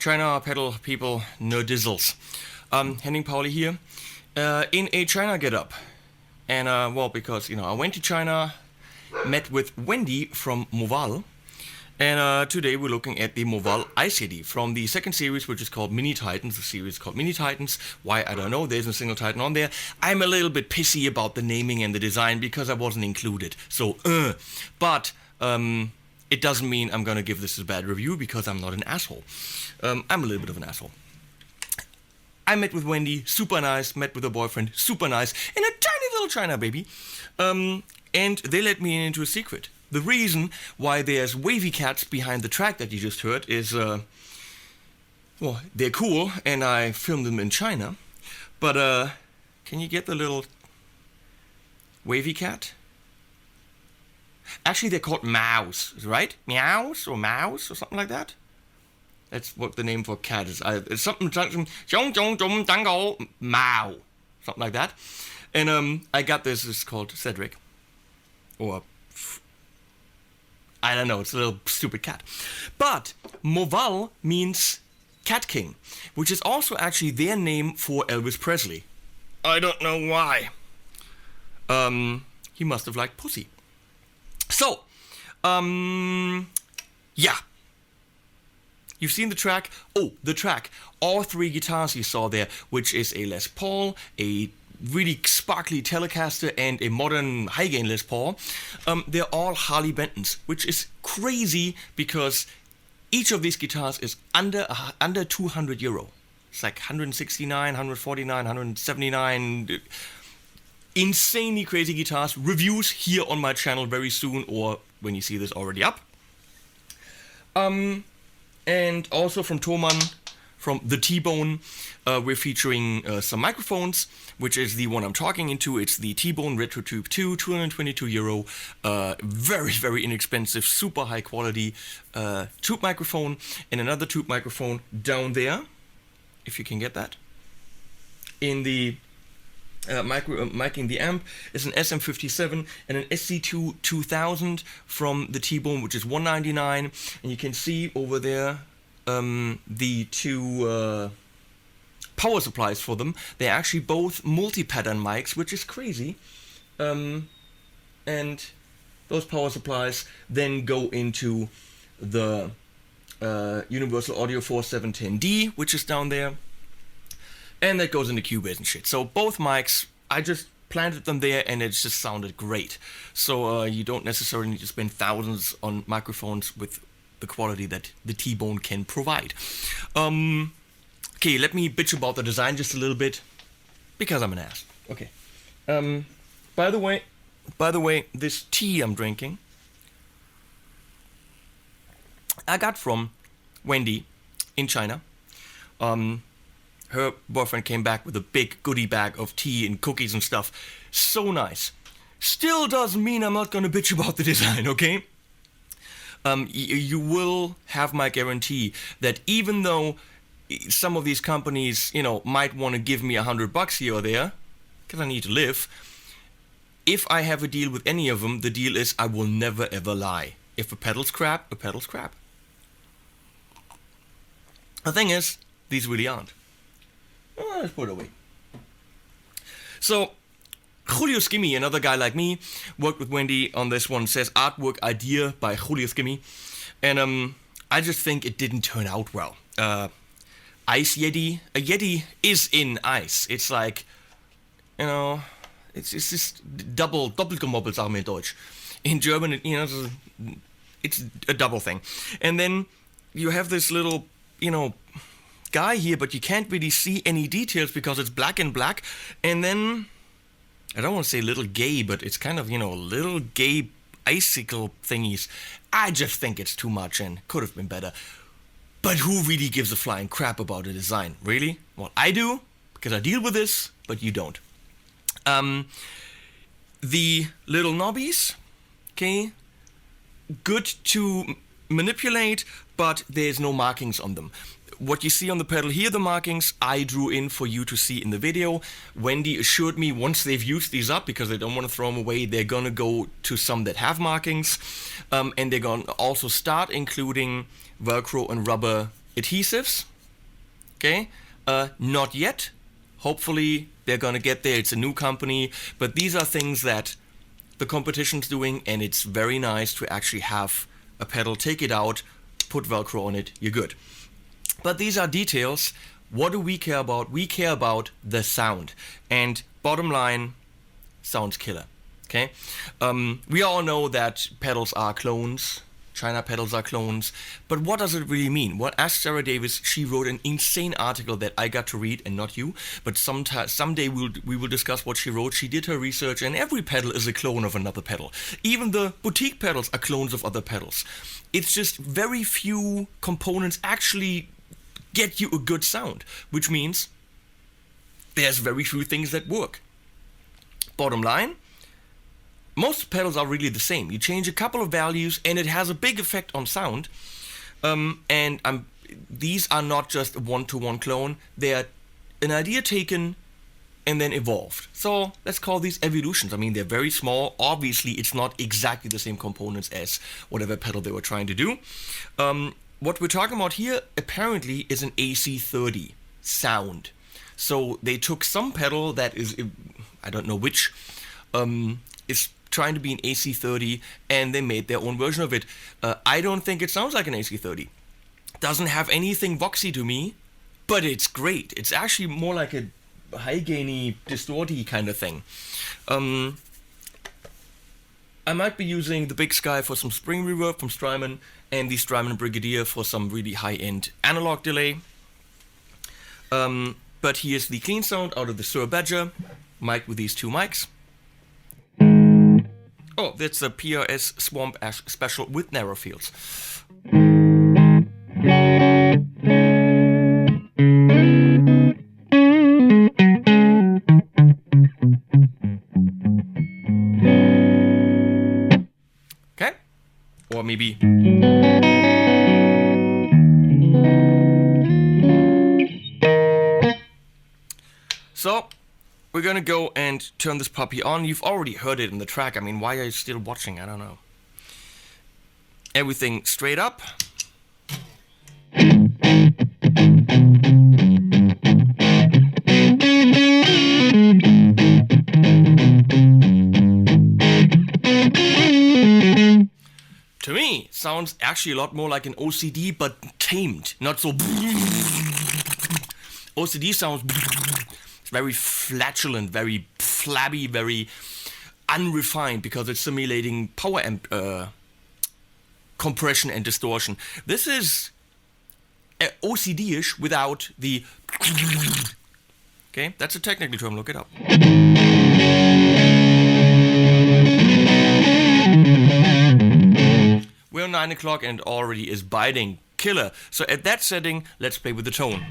China pedal people, no dizzles. Henning Pauli here, in a China get-up. And, well, because, you know, I went to China, met with Wendy from Movall, and today we're looking at the Movall Ice Yeti from the second series, which is called Mini Titans. The series is called Mini Titans. Why, I don't know, there's a single Titan on there. I'm a little bit pissy about the naming and the design because I wasn't included. So, but it doesn't mean I'm gonna give this a bad review because I'm not an asshole. I'm a little bit of an asshole. I met with Wendy, super nice, met with her boyfriend, super nice, and a tiny little China baby. And they let me into a secret. The reason why there's wavy cats behind the track that you just heard is, well, they're cool, and I filmed them in China. But, can you get the little wavy cat? Actually, they're called mouse, right? Meows or mouse or something like that. That's what the name for cat is. It's something, Mao, something like that. And I got this. It's called Cedric, or I don't know. It's a little stupid cat. But Movall means Cat King, which is also actually their name for Elvis Presley. I don't know why. He must have liked pussy. So, yeah. You've seen the track. Oh, the track. All three guitars you saw there, which is a Les Paul, a really sparkly Telecaster, and a modern high-gain Les Paul. They're all Harley Bentons, which is crazy because each of these guitars is under 200 euro. It's like 169, 149, 179. Insanely crazy guitars. Reviews here on my channel very soon, or when you see this already up. And also from THOMANN, from the t.Bone, we're featuring some microphones, which is the one I'm talking into. It's the t.Bone Retro Tube 2, 222 euro. Very, very inexpensive, super high quality tube microphone. And another tube microphone down there, if you can get that. in the miking the amp is an SM57 and an SC2 2000 from the T.Bone, which is $199, and you can see over there the two power supplies for them. They're actually both multi-pattern mics, which is crazy, and those power supplies then go into the Universal Audio 4710D, which is down there, and that goes into Cubase and shit. So both mics, I just planted them there and it just sounded great. So you don't necessarily need to spend thousands on microphones with the quality that the T.Bone can provide. Okay, let me bitch about the design just a little bit, because I'm an ass. Okay. By the way, this tea I'm drinking, I got from Wendy in China. Her boyfriend came back with a big goodie bag of tea and cookies and stuff. So nice. Still doesn't mean I'm not gonna bitch about the design, okay? You will have my guarantee that even though some of these companies, you know, might want to give me $100 here or there, because I need to live, if I have a deal with any of them, the deal is I will never ever lie. If a pedal's crap, a pedal's crap. The thing is, these really aren't. Let's put it away. So, Julio Skimmy, another guy like me, worked with Wendy on this one, says artwork idea by Julio Skimmy, and I just think it didn't turn out well. Ice Yeti, a Yeti is in ice. It's like, you know, it's just doppelgemoppelt, sagen wir in Deutsch. In German, you know, it's a double thing. And then you have this little, you know, guy here, but you can't really see any details because it's black and black. And then, I don't want to say little gay, but it's kind of, you know, little gay icicle thingies. I just think it's too much and could have been better. But who really gives a flying crap about the design? Really? Well, I do, because I deal with this, but you don't. The little knobbies, okay, good to manipulate, but there's no markings on them. What you see on the pedal here, the markings, I drew in for you to see in the video. Wendy assured me once they've used these up, because they don't want to throw them away, they're gonna go to some that have markings, and they're gonna also start including Velcro and rubber adhesives. Okay, not yet. Hopefully they're gonna get there. It's a new company, but these are things that the competition's doing, and it's very nice to actually have a pedal, take it out, put Velcro on it, you're good. But these are details. What do we care about? We care about the sound. And bottom line, sounds killer. Okay? We all know that pedals are clones. China pedals are clones. But what does it really mean? Well, ask Sarah Davis. She wrote an insane article that I got to read, and not you. But someday we will discuss what she wrote. She did her research, and every pedal is a clone of another pedal. Even the boutique pedals are clones of other pedals. It's just very few components actually get you a good sound, which means there's very few things that work. Bottom line, most pedals are really the same. You change a couple of values and it has a big effect on sound. These are not just a one-to-one clone. They are an idea taken and then evolved. So let's call these evolutions. I mean, they're very small. Obviously, it's not exactly the same components as whatever pedal they were trying to do. What we're talking about here apparently is an AC30 sound. So they took some pedal that is, I don't know which, is trying to be an AC30, and they made their own version of it. I don't think it sounds like an AC30. Doesn't have anything voxy to me, but it's great. It's actually more like a high-gainy, distorty kind of thing. I might be using the Big Sky for some spring reverb from Strymon, and the Strymon Brigadier for some really high-end analog delay. But here's the clean sound out of the Sir Badger, mic with these two mics. Oh, that's a PRS Swamp Ash Special with narrow fields. Okay? Or maybe... So, we're gonna go and turn this puppy on. You've already heard it in the track. I mean, why are you still watching? I don't know. Everything straight up. To me, sounds actually a lot more like an OCD, but tamed. Not so... OCD sounds... It's very flatulent, very flabby, very unrefined, because it's simulating power amp compression and distortion. This is OCD-ish without the... Okay, that's a technical term, look it up. We're 9 o'clock and it already is biting. Killer. So at that setting, let's play with the tone.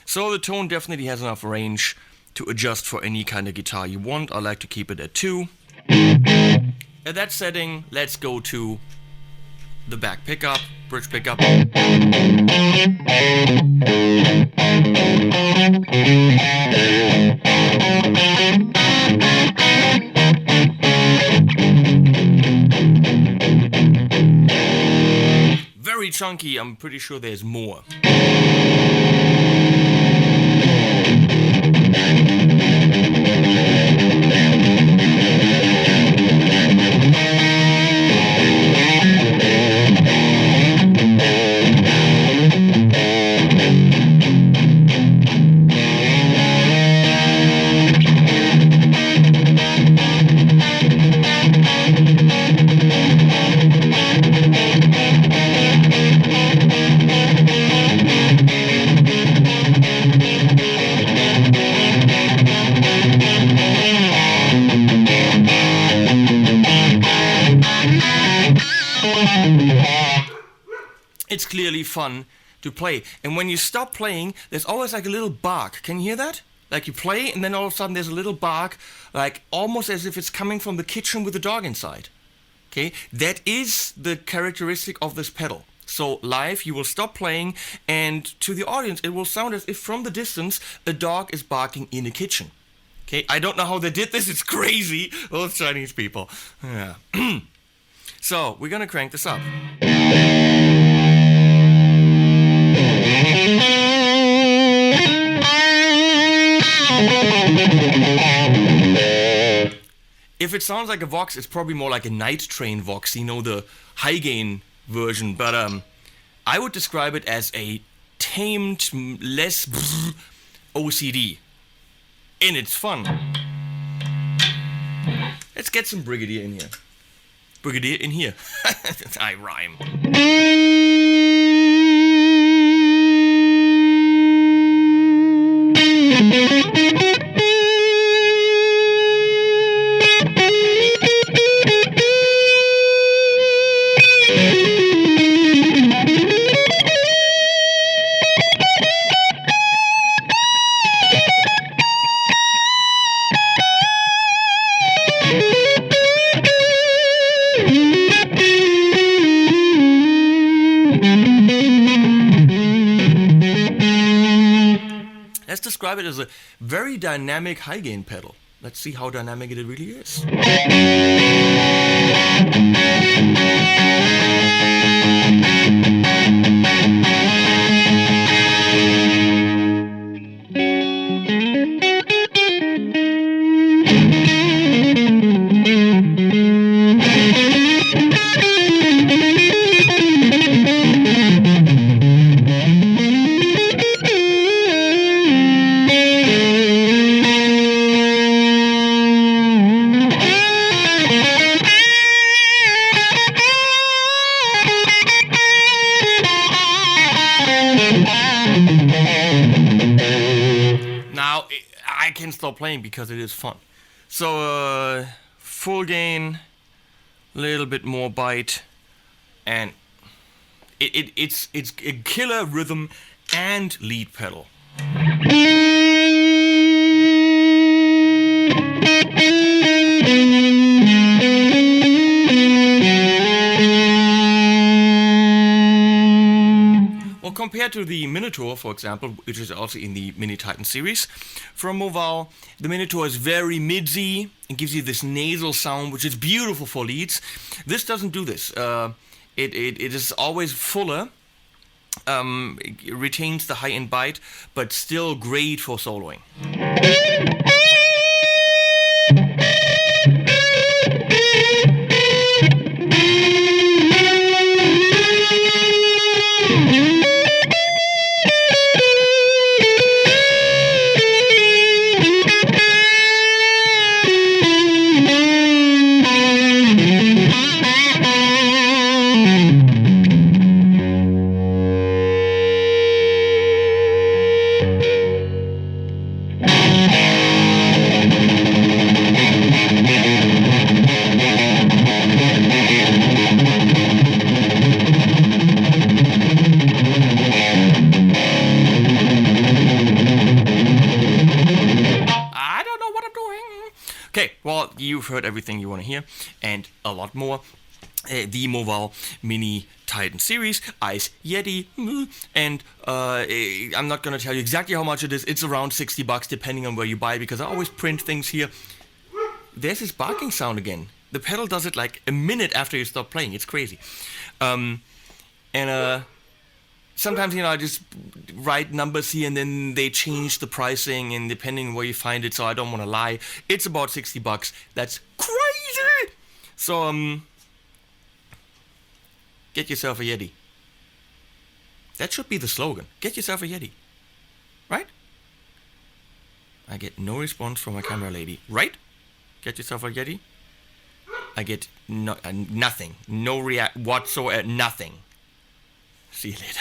So the tone definitely has enough range to adjust for any kind of guitar you want. I like to keep it at 2. At that setting, let's go to the back pickup, bridge pickup. Very chunky, I'm pretty sure there's more. It's clearly fun to play. And when you stop playing, there's always like a little bark. Can you hear that? Like you play and then all of a sudden there's a little bark, like almost as if it's coming from the kitchen with the dog inside. Okay, that is the characteristic of this pedal. So live, you will stop playing, and to the audience, it will sound as if from the distance a dog is barking in a kitchen. Okay, I don't know how they did this. It's crazy. Those Chinese people. Yeah. So we're gonna crank this up. If it sounds like a Vox, it's probably more like a Night Train Vox, you know, the high gain version, but I would describe it as a tamed, less OCD. And it's fun. Let's get some Brigadier in here. Brigadier in here. I rhyme. Let's describe it as a very dynamic high gain pedal. Let's see how dynamic it really is. Now, I can stop playing because it is fun. So, full gain, little bit more bite, and It's a killer rhythm and lead pedal. Well, compared to the Minotaur, for example, which is also in the Mini Titan series, from Movall, the Minotaur is very midsy and gives you this nasal sound, which is beautiful for leads. This doesn't do this. It is always fuller, it retains the high-end bite, but still great for soloing. Okay, well, you've heard everything you want to hear, and a lot more. The Movall Mini Titan series, Ice Yeti, and I'm not going to tell you exactly how much it is. It's around $60 depending on where you buy it, because I always print things here. There's this barking sound again. The pedal does it like a minute after you stop playing. It's crazy. Sometimes, I just write numbers here and then they change the pricing, and depending on where you find it, so I don't want to lie. It's about $60. That's crazy! So, get yourself a Yeti. That should be the slogan. Get yourself a Yeti. Right? I get no response from my camera lady. Right? Get yourself a Yeti. I get nothing. No react whatsoever. Nothing. See you later.